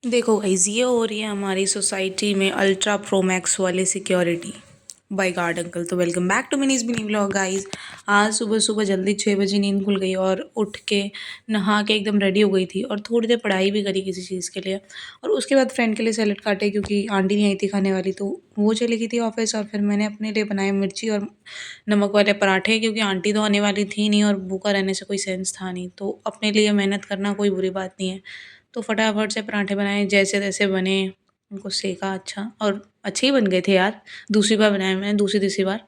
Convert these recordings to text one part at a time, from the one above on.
देखो गाइस, ये हो रही है हमारी सोसाइटी में अल्ट्रा प्रो मैक्स वाली सिक्योरिटी बाय गार्ड अंकल। तो welcome back to Mini's mini vlog guys. आज सुबह सुबह जल्दी 6 बजे नींद खुल गई और उठ के नहा के एकदम रेडी हो गई थी और थोड़ी देर पढ़ाई भी करी किसी चीज़ के लिए। और उसके बाद फ्रेंड के लिए सैलेड काटे क्योंकि आंटी नहीं आई थी खाने वाली, तो वो चली गई थी ऑफिस। और फिर मैंने अपने लिए बनाए मिर्ची और नमक वाले पराठे क्योंकि आंटी तो आने वाली थी नहीं और भूखा रहने से कोई सेंस था नहीं, तो अपने लिए मेहनत करना कोई बुरी बात नहीं है। तो फटाफट से पराठे बनाए, जैसे तैसे बने, उनको सेका अच्छा और अच्छे ही बन गए थे यार। दूसरी बार बनाए मैंने, दूसरी तीसरी बार।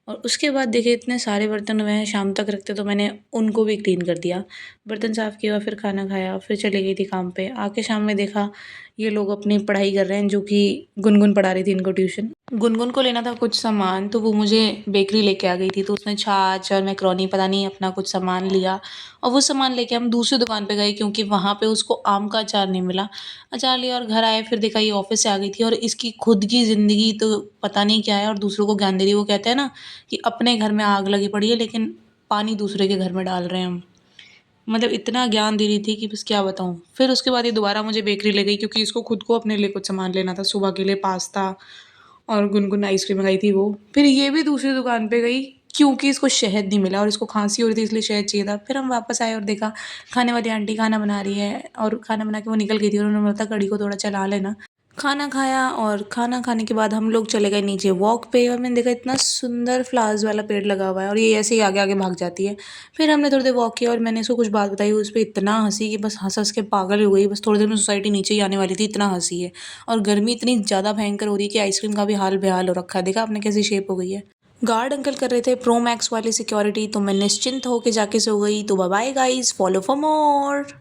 और उसके बाद देखिए इतने सारे बर्तन हुए हैं, शाम तक रखते तो मैंने उनको भी क्लीन कर दिया, बर्तन साफ़ किया, फिर खाना खाया, फिर चली गई थी काम पे। आके शाम में देखा ये लोग अपनी पढ़ाई कर रहे हैं, जो कि गुनगुन पढ़ा रही थी इनको ट्यूशन। गुनगुन को लेना था कुछ सामान, तो वो मुझे बेकरी लेके आ गई थी, तो उसने छाछ और मैकरोनी पता नहीं अपना कुछ सामान लिया। और वो सामान लेके हम दूसरी दुकान पे गए क्योंकि वहाँ पे उसको आम का अचार नहीं मिला। अचार लिया और घर आए, फिर देखा ये ऑफिस से आ गई थी और इसकी खुद की ज़िंदगी तो पता नहीं क्या है और दूसरों को ज्ञान दे रही है। वो कहते हैं ना कि अपने घर में आग लगी पड़ी है लेकिन पानी दूसरे के घर में डाल रहे हैं हम। मतलब इतना ज्ञान दे रही थी कि बस क्या बताऊँ। फिर उसके बाद ये दोबारा मुझे बेकरी ले गई क्योंकि इसको खुद को अपने लिए कुछ सामान लेना था, सुबह के लिए पास्ता और गुनगुन आइसक्रीम मंगाई थी वो। फिर ये भी दूसरी दुकान पे गई क्योंकि इसको शहद नहीं मिला और इसको खांसी हो रही थी इसलिए शहद चाहिए था। फिर हम वापस आए और देखा खाने वाली आंटी खाना बना रही है और खाना बना के वो निकल गई थी और उन्होंने बोला था कढ़ी को थोड़ा चला लेना। खाना खाया और खाना खाने के बाद हम लोग चले गए नीचे वॉक पे और मैंने देखा इतना सुंदर फ्लावर्स वाला पेड़ लगा हुआ है और ये ऐसे ही आगे आगे भाग जाती है। फिर हमने थोड़ी देर वॉक किया और मैंने इसको कुछ बात बताई, उस पर इतना हंसी कि बस हंस हंस के पागल हो गई। बस थोड़ी देर में सोसाइटी नीचे ही आने वाली थी, इतना हंसी है। और गर्मी इतनी ज़्यादा भयंकर हो रही है कि आइसक्रीम का भी हाल बेहाल हो रखा है। देखा आपने कैसी शेप हो गई है। गार्ड अंकल कर रहे थे प्रो मैक्स वाली सिक्योरिटी, तो मैं निश्चिंत होके जाके सो गई। तो bye bye guys, follow for more.